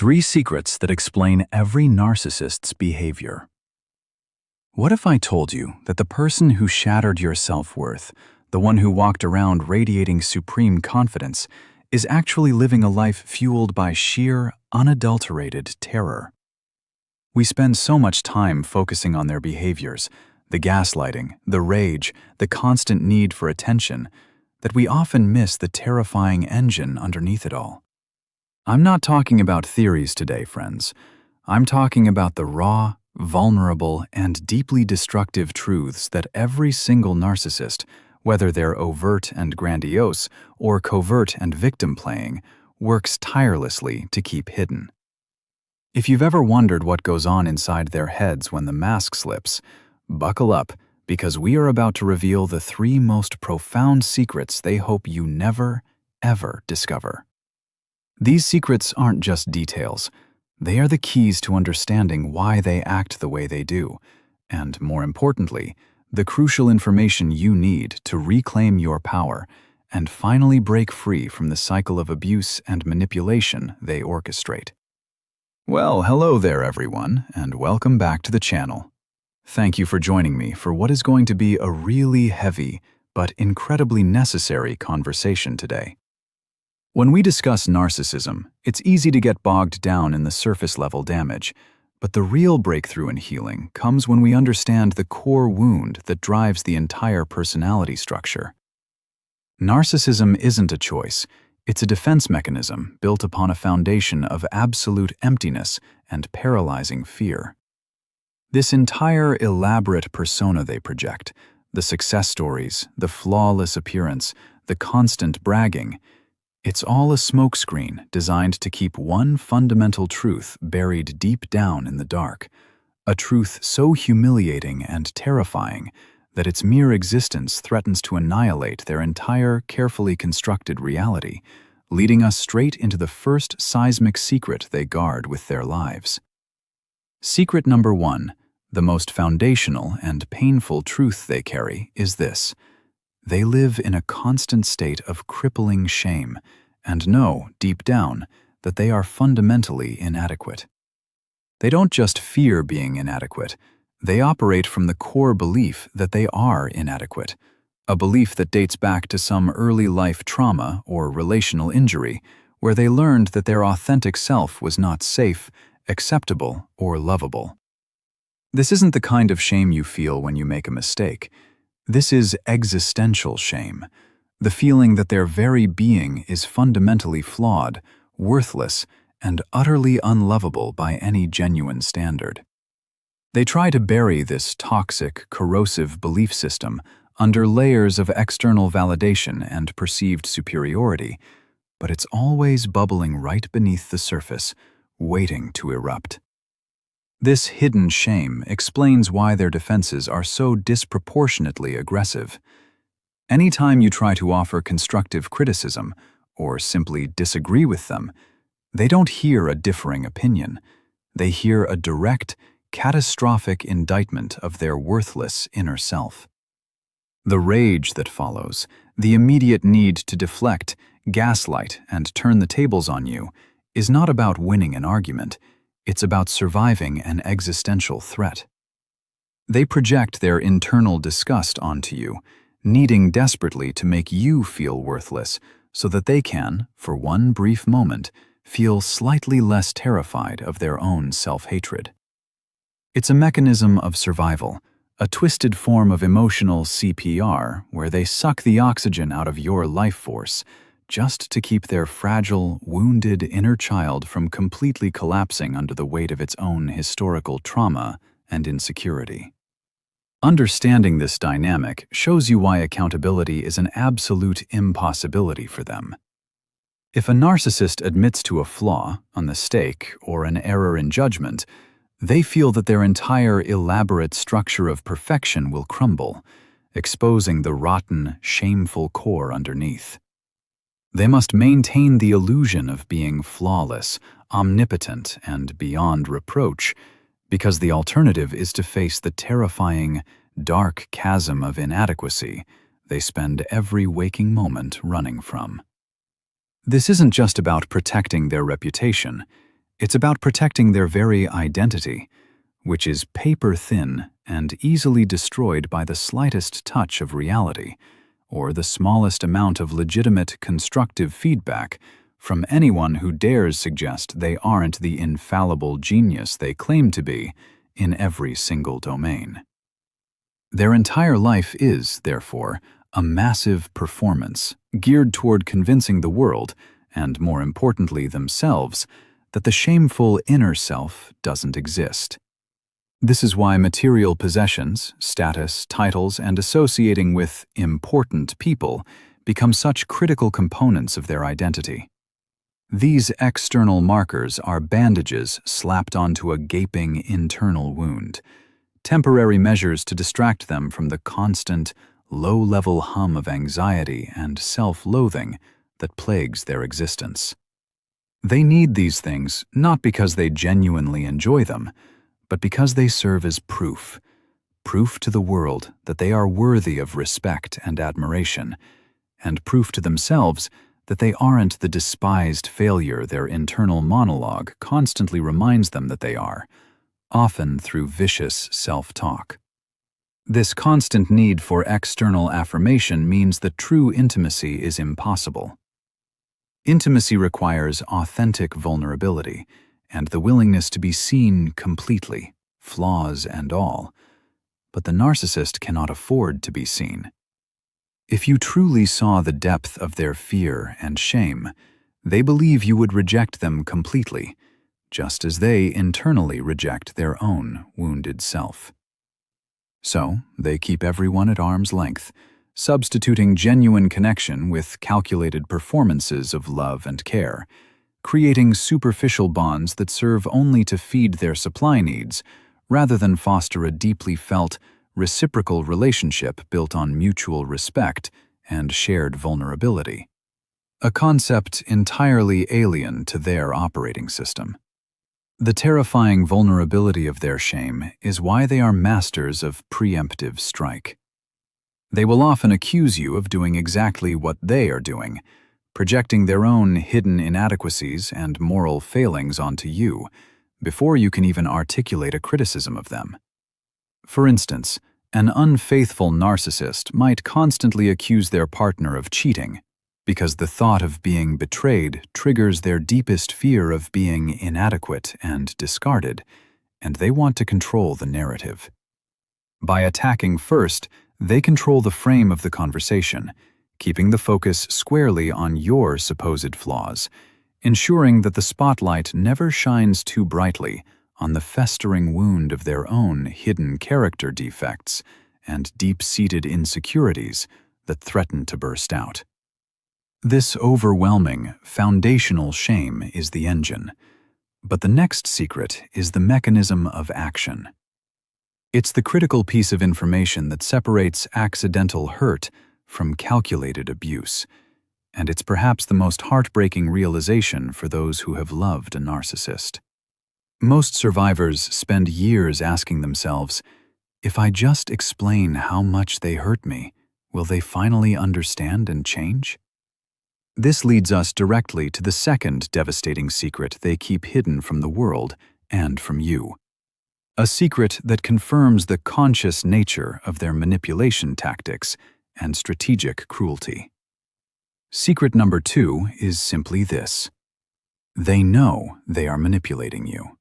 3 secrets that explain every narcissist's behavior. What if I told you that the person who shattered your self-worth, the one who walked around radiating supreme confidence, is actually living a life fueled by sheer, unadulterated terror? We spend so much time focusing on their behaviors, the gaslighting, the rage, the constant need for attention, that we often miss the terrifying engine underneath it all. I'm not talking about theories today, friends. I'm talking about the raw, vulnerable, and deeply destructive truths that every single narcissist, whether they're overt and grandiose or covert and victim-playing, works tirelessly to keep hidden. If you've ever wondered what goes on inside their heads when the mask slips, buckle up, because we are about to reveal the 3 most profound secrets they hope you never, ever discover. These secrets aren't just details. They are the keys to understanding why they act the way they do, and, more importantly, the crucial information you need to reclaim your power and finally break free from the cycle of abuse and manipulation they orchestrate. Well, hello there, everyone, and welcome back to the channel. Thank you for joining me for what is going to be a really heavy but incredibly necessary conversation today. When we discuss narcissism, it's easy to get bogged down in the surface-level damage, but the real breakthrough in healing comes when we understand the core wound that drives the entire personality structure. Narcissism isn't a choice. It's a defense mechanism built upon a foundation of absolute emptiness and paralyzing fear. This entire elaborate persona they project, the success stories, the flawless appearance, the constant bragging, it's all a smokescreen designed to keep one fundamental truth buried deep down in the dark, a truth so humiliating and terrifying that its mere existence threatens to annihilate their entire carefully constructed reality, leading us straight into the first seismic secret they guard with their lives. Secret number 1, the most foundational and painful truth they carry, is this: they live in a constant state of crippling shame and know, deep down, that they are fundamentally inadequate. They don't just fear being inadequate, they operate from the core belief that they are inadequate, a belief that dates back to some early life trauma or relational injury where they learned that their authentic self was not safe, acceptable, or lovable. This isn't the kind of shame you feel when you make a mistake. This is existential shame, the feeling that their very being is fundamentally flawed, worthless, and utterly unlovable by any genuine standard. They try to bury this toxic, corrosive belief system under layers of external validation and perceived superiority, but it's always bubbling right beneath the surface, waiting to erupt. This hidden shame explains why their defenses are so disproportionately aggressive. Anytime you try to offer constructive criticism, or simply disagree with them, they don't hear a differing opinion. They hear a direct, catastrophic indictment of their worthless inner self. The rage that follows, the immediate need to deflect, gaslight, and turn the tables on you, is not about winning an argument. It's about surviving an existential threat. They project their internal disgust onto you, needing desperately to make you feel worthless so that they can, for one brief moment, feel slightly less terrified of their own self-hatred. It's a mechanism of survival, a twisted form of emotional CPR where they suck the oxygen out of your life force just to keep their fragile, wounded inner child from completely collapsing under the weight of its own historical trauma and insecurity. Understanding this dynamic shows you why accountability is an absolute impossibility for them. If a narcissist admits to a flaw, a mistake, or an error in judgment, they feel that their entire elaborate structure of perfection will crumble, exposing the rotten, shameful core underneath. They must maintain the illusion of being flawless, omnipotent, and beyond reproach, because the alternative is to face the terrifying, dark chasm of inadequacy they spend every waking moment running from. This isn't just about protecting their reputation. It's about protecting their very identity, which is paper-thin and easily destroyed by the slightest touch of reality or the smallest amount of legitimate constructive feedback from anyone who dares suggest they aren't the infallible genius they claim to be in every single domain. Their entire life is, therefore, a massive performance geared toward convincing the world, and more importantly themselves, that the shameful inner self doesn't exist. This is why material possessions, status, titles, and associating with important people become such critical components of their identity. These external markers are bandages slapped onto a gaping internal wound, temporary measures to distract them from the constant, low-level hum of anxiety and self-loathing that plagues their existence. They need these things not because they genuinely enjoy them, but because they serve as proof to the world that they are worthy of respect and admiration, and proof to themselves that they aren't the despised failure their internal monologue constantly reminds them that they are, often through vicious self-talk. This constant need for external affirmation means that true intimacy is impossible. Intimacy requires authentic vulnerability and the willingness to be seen completely, flaws and all. But the narcissist cannot afford to be seen. If you truly saw the depth of their fear and shame, they believe you would reject them completely, just as they internally reject their own wounded self. So, they keep everyone at arm's length, substituting genuine connection with calculated performances of love and care, creating superficial bonds that serve only to feed their supply needs, rather than foster a deeply felt, reciprocal relationship built on mutual respect and shared vulnerability. A concept entirely alien to their operating system. The terrifying vulnerability of their shame is why they are masters of preemptive strike. They will often accuse you of doing exactly what they are doing, projecting their own hidden inadequacies and moral failings onto you, before you can even articulate a criticism of them. For instance, an unfaithful narcissist might constantly accuse their partner of cheating, because the thought of being betrayed triggers their deepest fear of being inadequate and discarded, and they want to control the narrative. By attacking first, they control the frame of the conversation, keeping the focus squarely on your supposed flaws, ensuring that the spotlight never shines too brightly on the festering wound of their own hidden character defects and deep-seated insecurities that threaten to burst out. This overwhelming, foundational shame is the engine, but the next secret is the mechanism of action. It's the critical piece of information that separates accidental hurt from calculated abuse, and it's perhaps the most heartbreaking realization for those who have loved a narcissist. Most survivors spend years asking themselves, if I just explain how much they hurt me, will they finally understand and change? This leads us directly to the second devastating secret they keep hidden from the world and from you. A secret that confirms the conscious nature of their manipulation tactics and strategic cruelty. Secret number 2 is simply this: they know they are manipulating you.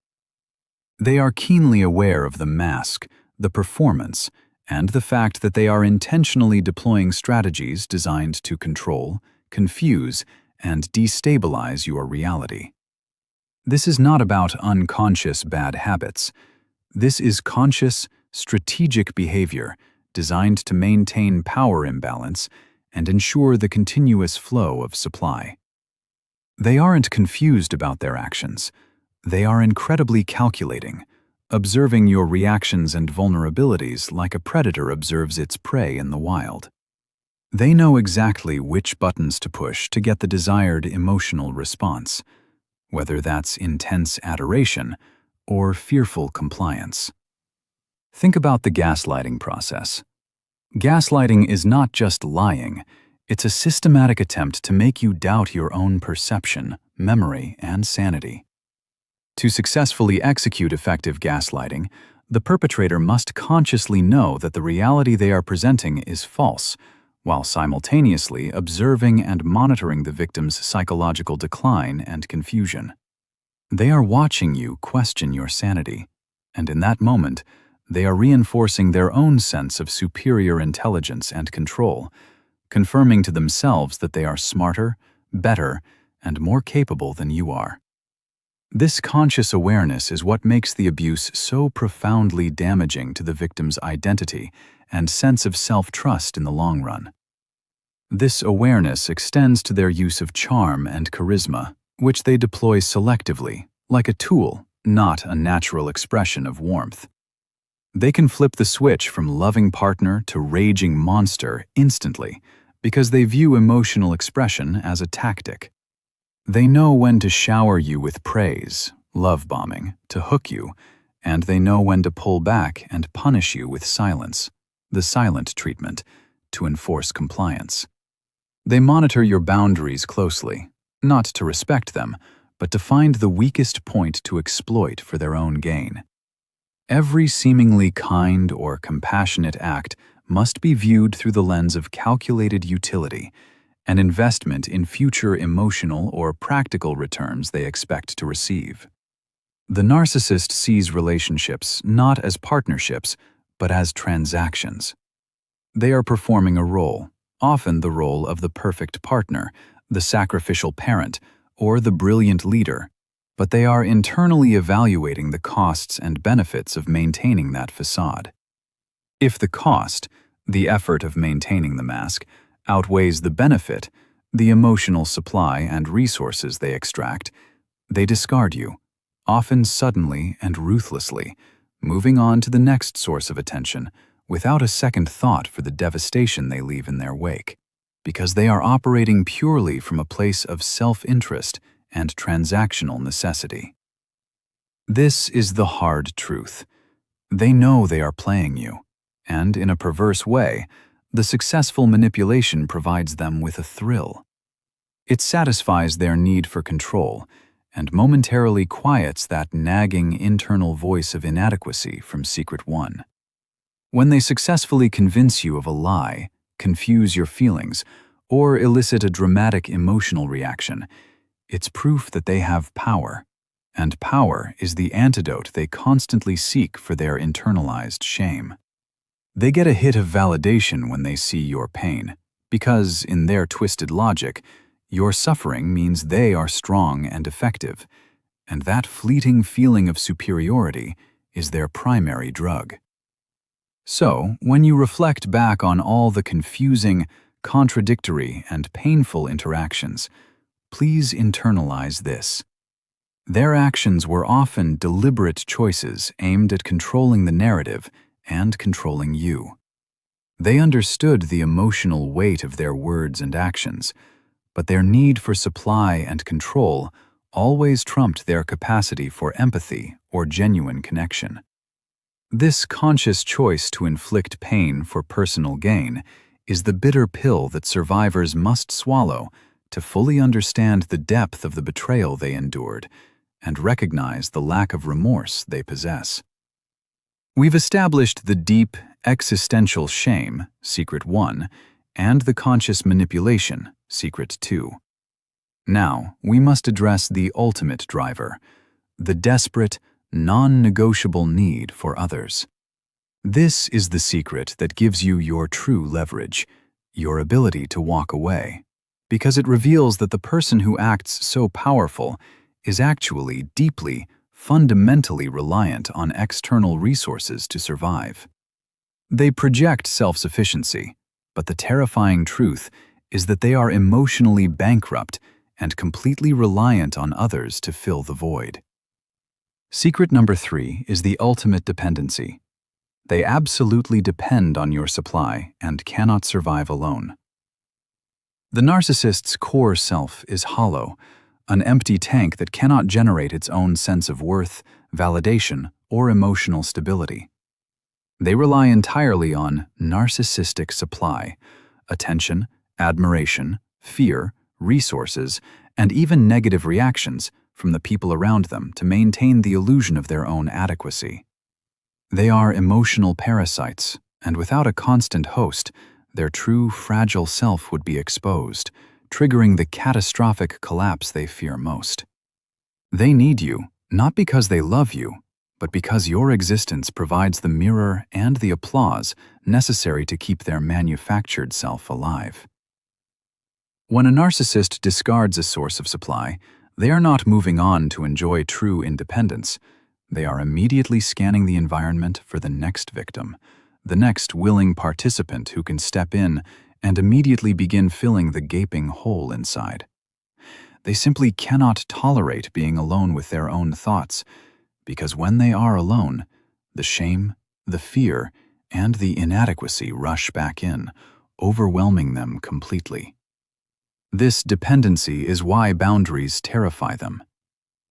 They are keenly aware of the mask, the performance, and the fact that they are intentionally deploying strategies designed to control, confuse, and destabilize your reality. This is not about unconscious bad habits. This is conscious, strategic behavior designed to maintain power imbalance and ensure the continuous flow of supply. They aren't confused about their actions. They are incredibly calculating, observing your reactions and vulnerabilities like a predator observes its prey in the wild. They know exactly which buttons to push to get the desired emotional response, whether that's intense adoration or fearful compliance. Think about the gaslighting process. Gaslighting is not just lying, it's a systematic attempt to make you doubt your own perception, memory, and sanity. To successfully execute effective gaslighting, the perpetrator must consciously know that the reality they are presenting is false, while simultaneously observing and monitoring the victim's psychological decline and confusion. They are watching you question your sanity, and in that moment, they are reinforcing their own sense of superior intelligence and control, confirming to themselves that they are smarter, better, and more capable than you are. This conscious awareness is what makes the abuse so profoundly damaging to the victim's identity and sense of self-trust in the long run. This awareness extends to their use of charm and charisma, which they deploy selectively, like a tool, not a natural expression of warmth. They can flip the switch from loving partner to raging monster instantly because they view emotional expression as a tactic. They know when to shower you with praise, love bombing, to hook you, and they know when to pull back and punish you with silence, the silent treatment, to enforce compliance. They monitor your boundaries closely, not to respect them, but to find the weakest point to exploit for their own gain. Every seemingly kind or compassionate act must be viewed through the lens of calculated utility, an investment in future emotional or practical returns they expect to receive. The narcissist sees relationships not as partnerships, but as transactions. They are performing a role, often the role of the perfect partner, the sacrificial parent, or the brilliant leader, but they are internally evaluating the costs and benefits of maintaining that facade. If the cost, the effort of maintaining the mask, outweighs the benefit, the emotional supply and resources they extract, they discard you, often suddenly and ruthlessly, moving on to the next source of attention without a second thought for the devastation they leave in their wake, because they are operating purely from a place of self-interest and transactional necessity. This is the hard truth. They know they are playing you, and in a perverse way, the successful manipulation provides them with a thrill. It satisfies their need for control and momentarily quiets that nagging internal voice of inadequacy from Secret One. When they successfully convince you of a lie, confuse your feelings, or elicit a dramatic emotional reaction, it's proof that they have power, and power is the antidote they constantly seek for their internalized shame. They get a hit of validation when they see your pain, because, in their twisted logic, your suffering means they are strong and effective, and that fleeting feeling of superiority is their primary drug. So, when you reflect back on all the confusing, contradictory, and painful interactions, please internalize this. Their actions were often deliberate choices aimed at controlling the narrative and controlling you. They understood the emotional weight of their words and actions, but their need for supply and control always trumped their capacity for empathy or genuine connection. This conscious choice to inflict pain for personal gain is the bitter pill that survivors must swallow to fully understand the depth of the betrayal they endured and recognize the lack of remorse they possess. We've established the deep, existential shame, Secret 1, and the conscious manipulation, Secret 2. Now, we must address the ultimate driver, the desperate, non-negotiable need for others. This is the secret that gives you your true leverage, your ability to walk away, because it reveals that the person who acts so powerful is actually deeply, fundamentally reliant on external resources to survive. They project self-sufficiency, but the terrifying truth is that they are emotionally bankrupt and completely reliant on others to fill the void. Secret number 3 is the ultimate dependency. They absolutely depend on your supply and cannot survive alone. The narcissist's core self is hollow, an empty tank that cannot generate its own sense of worth, validation, or emotional stability. They rely entirely on narcissistic supply, attention, admiration, fear, resources, and even negative reactions from the people around them to maintain the illusion of their own adequacy. They are emotional parasites, and without a constant host, their true fragile self would be exposed, triggering the catastrophic collapse they fear most. They need you, not because they love you, but because your existence provides the mirror and the applause necessary to keep their manufactured self alive. When a narcissist discards a source of supply, they are not moving on to enjoy true independence. They are immediately scanning the environment for the next victim, the next willing participant who can step in and immediately begin filling the gaping hole inside. They simply cannot tolerate being alone with their own thoughts, because when they are alone, the shame, the fear, and the inadequacy rush back in, overwhelming them completely. This dependency is why boundaries terrify them.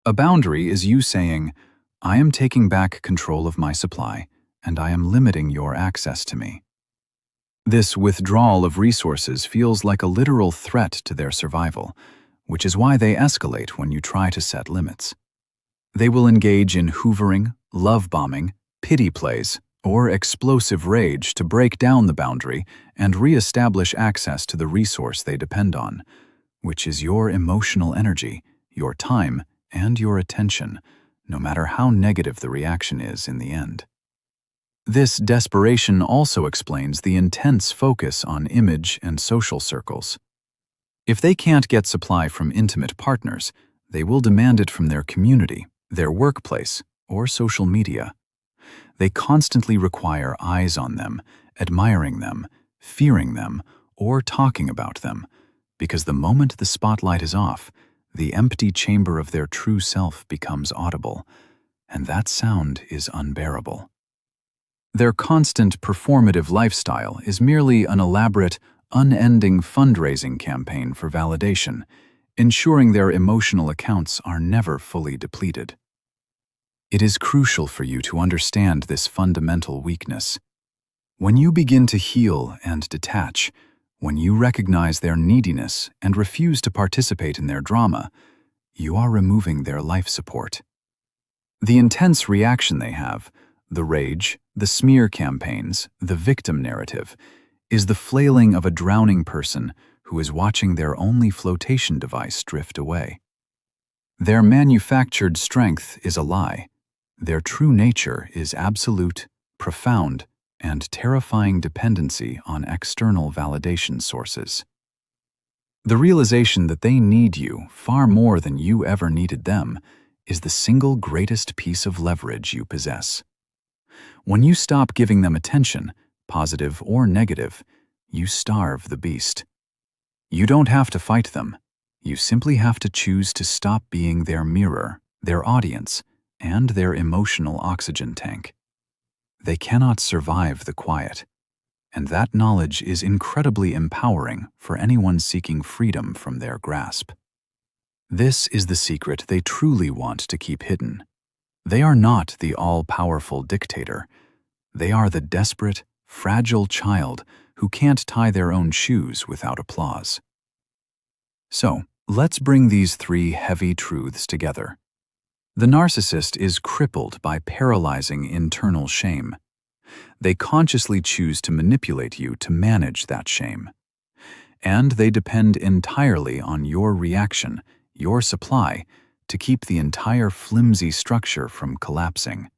A boundary is you saying, "I am taking back control of my supply, and I am limiting your access to me." This withdrawal of resources feels like a literal threat to their survival, which is why they escalate when you try to set limits. They will engage in hoovering, love-bombing, pity plays, or explosive rage to break down the boundary and re-establish access to the resource they depend on, which is your emotional energy, your time, and your attention, no matter how negative the reaction is in the end. This desperation also explains the intense focus on image and social circles. If they can't get supply from intimate partners, they will demand it from their community, their workplace, or social media. They constantly require eyes on them, admiring them, fearing them, or talking about them, because the moment the spotlight is off, the empty chamber of their true self becomes audible, and that sound is unbearable. Their constant performative lifestyle is merely an elaborate, unending fundraising campaign for validation, ensuring their emotional accounts are never fully depleted. It is crucial for you to understand this fundamental weakness. When you begin to heal and detach, when you recognize their neediness and refuse to participate in their drama, you are removing their life support. The intense reaction they have, the rage, the smear campaigns, the victim narrative, is the flailing of a drowning person who is watching their only flotation device drift away. Their manufactured strength is a lie. Their true nature is absolute, profound, and terrifying dependency on external validation sources. The realization that they need you far more than you ever needed them is the single greatest piece of leverage you possess. When you stop giving them attention, positive or negative, you starve the beast. You don't have to fight them. You simply have to choose to stop being their mirror, their audience, and their emotional oxygen tank. They cannot survive the quiet, and that knowledge is incredibly empowering for anyone seeking freedom from their grasp. This is the secret they truly want to keep hidden. They are not the all-powerful dictator. They are the desperate, fragile child who can't tie their own shoes without applause. So, let's bring these three heavy truths together. The narcissist is crippled by paralyzing internal shame. They consciously choose to manipulate you to manage that shame. And they depend entirely on your reaction, your supply, to keep the entire flimsy structure from collapsing.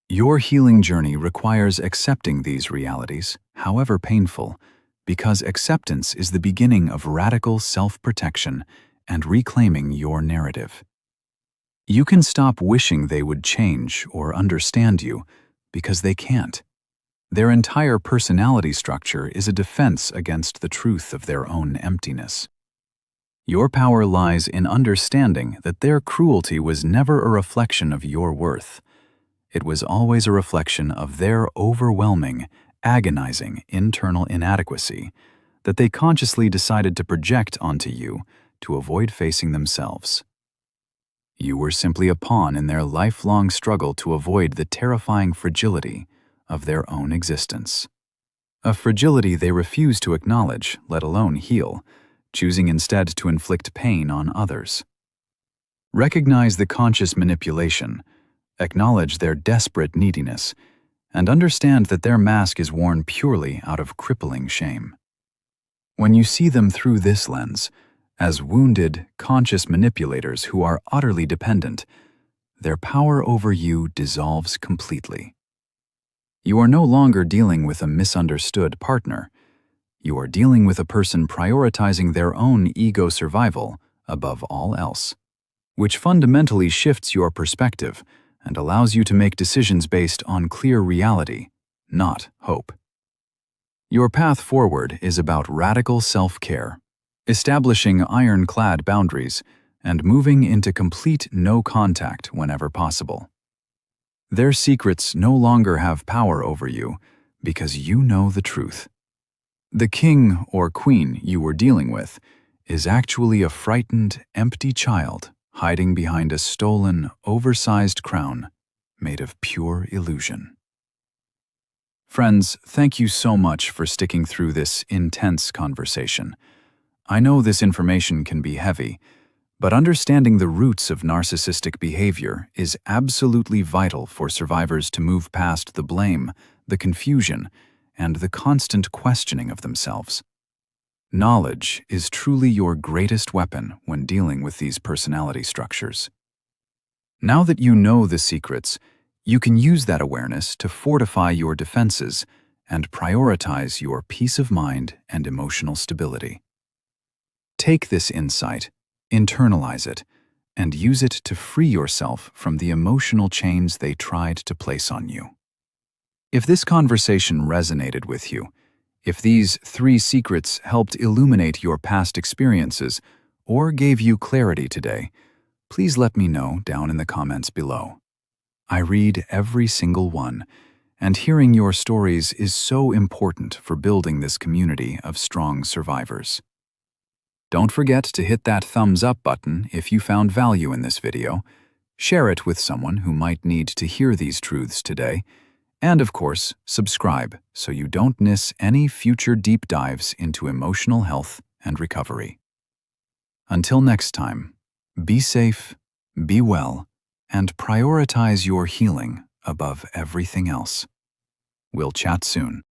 Your healing journey requires accepting these realities, however painful, because acceptance is the beginning of radical self-protection and reclaiming your narrative. You can stop wishing they would change or understand you, because they can't. Their entire personality structure is a defense against the truth of their own emptiness. Your power lies in understanding that their cruelty was never a reflection of your worth. It was always a reflection of their overwhelming, agonizing internal inadequacy that they consciously decided to project onto you to avoid facing themselves. You were simply a pawn in their lifelong struggle to avoid the terrifying fragility of their own existence. A fragility they refuse to acknowledge, let alone heal, choosing instead to inflict pain on others. Recognize the conscious manipulation, acknowledge their desperate neediness, and understand that their mask is worn purely out of crippling shame. When you see them through this lens, as wounded, conscious manipulators who are utterly dependent, their power over you dissolves completely. You are no longer dealing with a misunderstood partner. You are dealing with a person prioritizing their own ego survival above all else, which fundamentally shifts your perspective and allows you to make decisions based on clear reality, not hope. Your path forward is about radical self-care, establishing ironclad boundaries, and moving into complete no contact whenever possible. Their secrets no longer have power over you because you know the truth. The king or queen you were dealing with is actually a frightened, empty child hiding behind a stolen, oversized crown made of pure illusion. Friends, thank you so much for sticking through this intense conversation. I know this information can be heavy, but understanding the roots of narcissistic behavior is absolutely vital for survivors to move past the blame, the confusion, and the constant questioning of themselves. Knowledge is truly your greatest weapon when dealing with these personality structures. Now that you know the secrets, you can use that awareness to fortify your defenses and prioritize your peace of mind and emotional stability. Take this insight, internalize it, and use it to free yourself from the emotional chains they tried to place on you. If this conversation resonated with you, if these 3 secrets helped illuminate your past experiences or gave you clarity today, please let me know down in the comments below. I read every single one, and hearing your stories is so important for building this community of strong survivors. Don't forget to hit that thumbs up button if you found value in this video, share it with someone who might need to hear these truths today, and of course, subscribe so you don't miss any future deep dives into emotional health and recovery. Until next time, be safe, be well, and prioritize your healing above everything else. We'll chat soon.